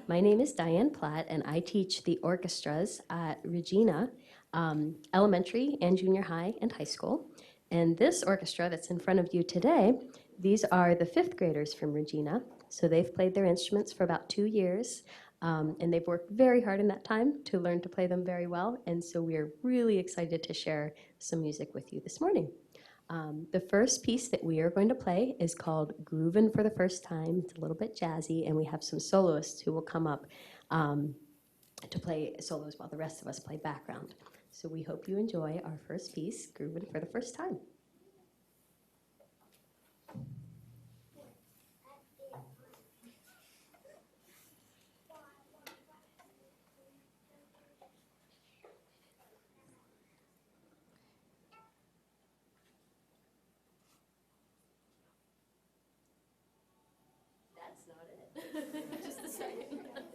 My name is Diane Platt, and I teach the orchestras at Regina Elementary and Junior High and High School. And this orchestra that's in front of you today, these are the fifth graders from Regina. So they've played their instruments for about 2 years, and they've worked very hard in that time to learn to play them very well. And so we are really excited to share some music with you this morning. The first piece that we are going to play is called Groovin' for the First Time. It's a little bit jazzy, and we have some soloists who will come up to play solos while the rest of us play background. So we hope you enjoy our first piece, Groovin' for the First Time. That's not it. Just a second. Sorry.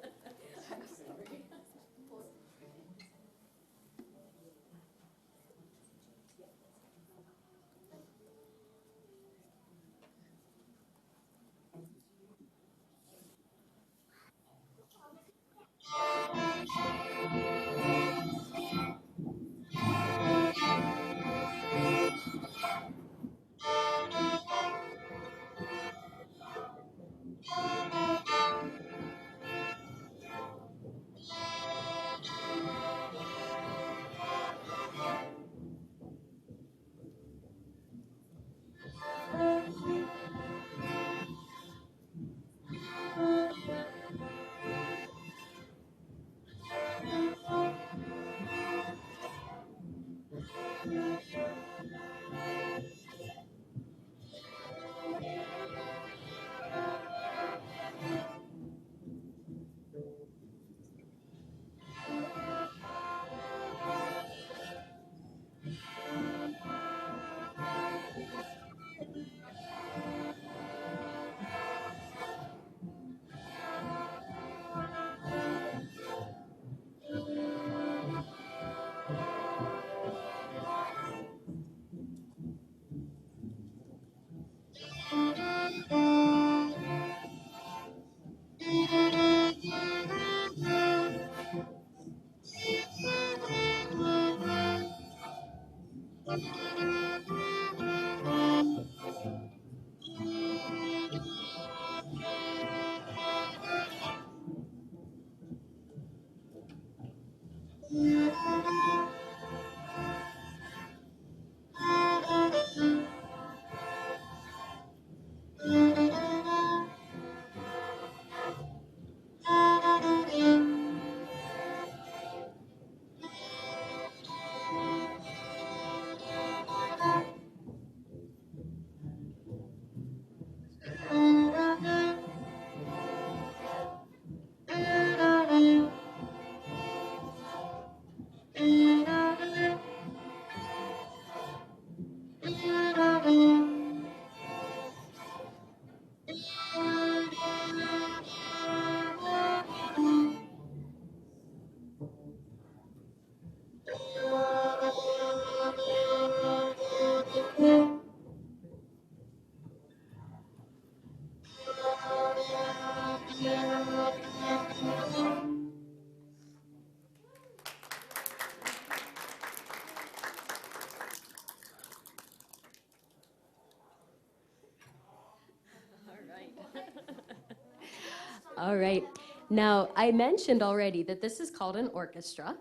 All right. Now, I mentioned already that this is called an orchestra.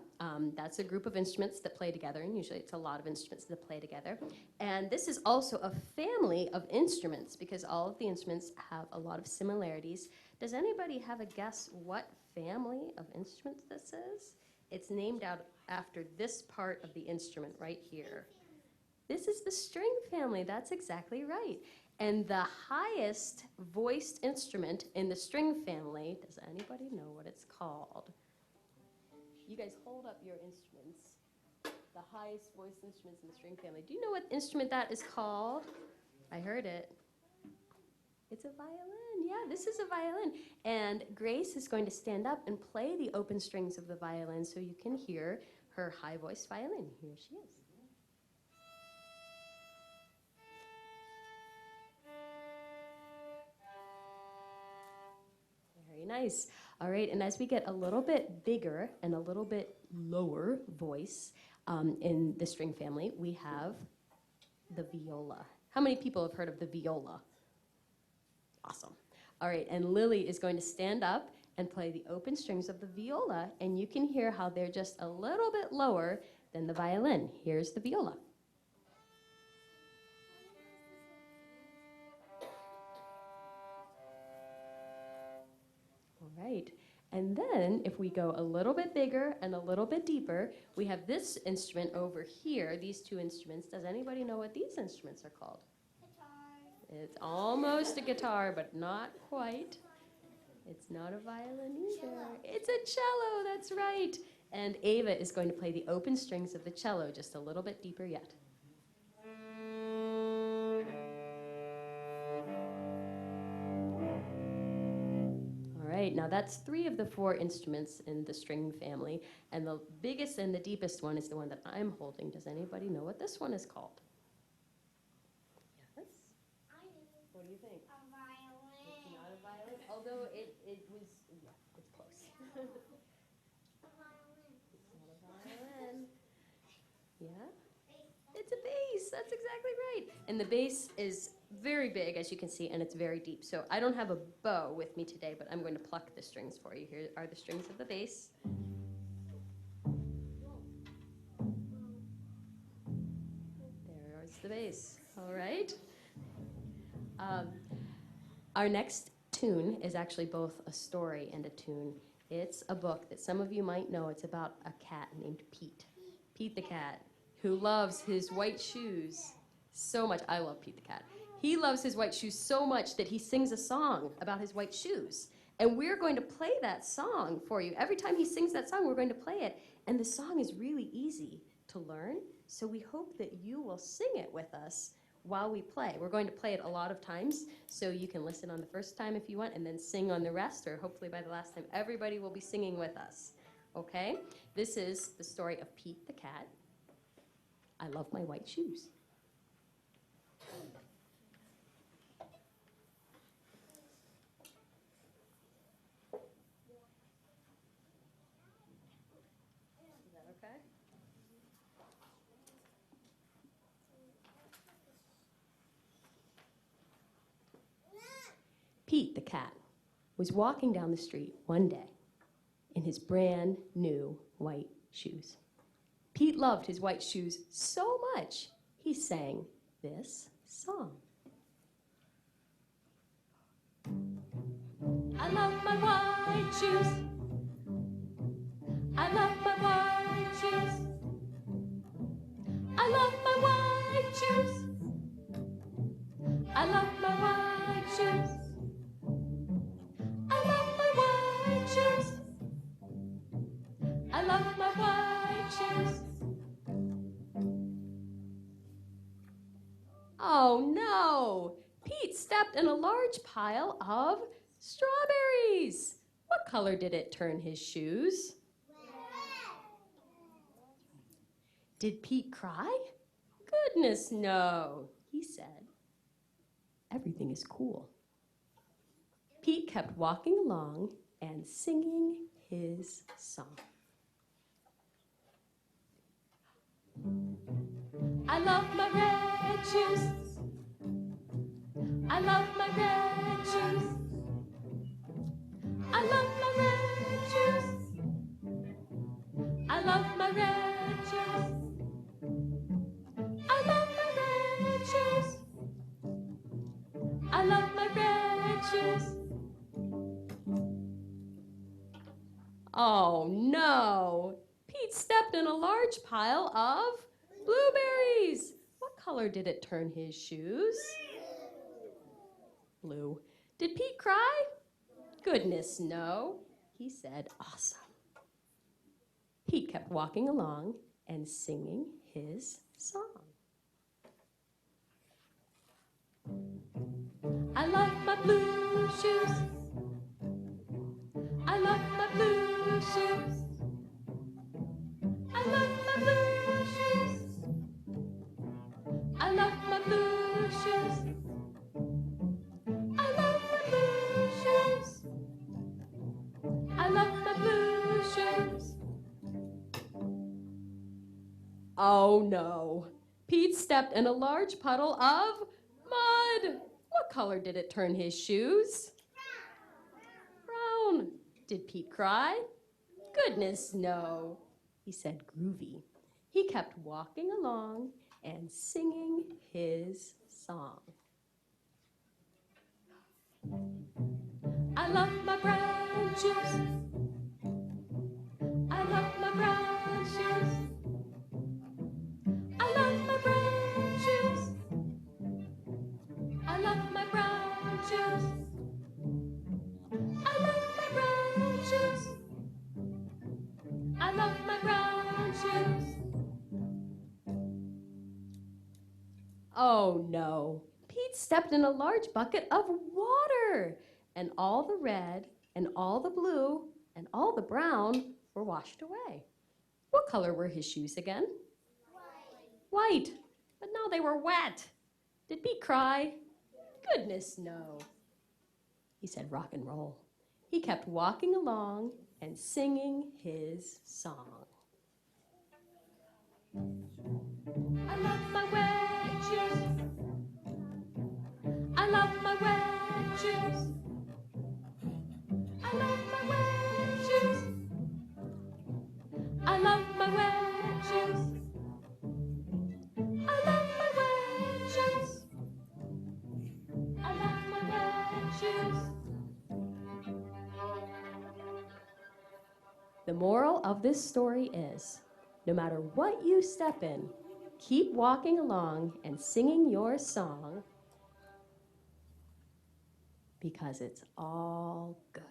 That's a group of instruments that play together, and usually it's a lot of instruments that play together. And this is also a family of instruments because all of the instruments have a lot of similarities. Does anybody have a guess what family of instruments this is? It's named out after this part of the instrument right here. This is the string family. That's exactly right. And the highest voiced instrument in the string family, does anybody know what it's called? You guys hold up your instruments. The highest voiced instruments in the string family. Do you know what instrument that is called? I heard it. It's a violin. Yeah, this is a violin. And Grace is going to stand up and play the open strings of the violin so you can hear her high voiced violin. Here she is. Very nice. All right, and as we get a little bit bigger and a little bit lower voice in the string family, we have the viola. How many people have heard of the viola? Awesome. All right, and Lily is going to stand up and play the open strings of the viola, and you can hear how they're just a little bit lower than the violin. Here's the viola. All right, and then if we go a little bit bigger and a little bit deeper, we have this instrument over here, these two instruments. Does anybody know what these instruments are called? Guitar. It's almost a guitar, but not quite. It's not a violin either. Cello. It's a cello, that's right. And Ava is going to play the open strings of the cello just a little bit deeper yet. All right, now that's 3 of the 4 instruments in the string family, and the biggest and the deepest one is the one that I'm holding. Does anybody know what this one is called? Yes? I do. What do you think? A violin. It's not a violin, although it was, yeah, it's close. A violin. It's not a violin. Yeah? It's a bass, that's exactly right. And the bass is very big, as you can see, and it's very deep. So I don't have a bow with me today, but I'm going to pluck the strings for you. Here are the strings of the bass. There's the bass, all right? Our next tune is actually both a story and a tune. It's a book that some of you might know. It's about a cat named Pete. Pete the cat, who loves his white shoes so much. I love Pete the cat. He loves his white shoes so much that he sings a song about his white shoes. And we're going to play that song for you. Every time he sings that song, we're going to play it. And the song is really easy to learn, so we hope that you will sing it with us while we play. We're going to play it a lot of times, so you can listen on the first time if you want, and then sing on the rest, or hopefully by the last time, everybody will be singing with us. Okay? This is the story of Pete the cat. I love my white shoes. Is that okay? Pete the cat was walking down the street one day in his brand new white shoes. Pete loved his white shoes so much, he sang this song. I love my white shoes. I love my white shoes. I love my white shoes. I love my white shoes. I love my white shoes. I love my white shoes. Oh no! Pete stepped in a large pile of strawberries. What color did it turn his shoes? Red. Did Pete cry? Goodness, no. He said, everything is cool. Pete kept walking along and singing his song. I love my red shoes. I love my red shoes. I love my red shoes. I love my red shoes. I love my red shoes. I love my red shoes. Oh no! Pete stepped in a large pile of blueberries. What color did it turn his shoes? Blue. Did Pete cry? Goodness, no. He said, awesome. Pete kept walking along and singing his song. I love my blue shoes. I love my blue shoes. I love my blue shoes. I love my blue shoes. I love my blue shoes. Oh no. Pete stepped in a large puddle of mud. What color did it turn his shoes? Brown. Did Pete cry? Goodness, no. He said groovy. He kept walking along and singing his song. I love my brown shoes. I love my brown shoes. I love my brown shoes. I love my brown shoes. I love my brown shoes. I love my brown shoes. Oh no. Pete stepped in a large bucket of water, and all the red and all the blue and all the brown were washed away. What color were his shoes again? White. But now they were wet. Did Pete cry? Goodness, no. He said rock and roll. He kept walking along and singing his song. I love my wet shoes. I love my wet shoes. I love my wet shoes. I love my wet shoes. I love my wet shoes. I love my wet shoes. The moral of this story is, no matter what you step in, keep walking along and singing your song because it's all good.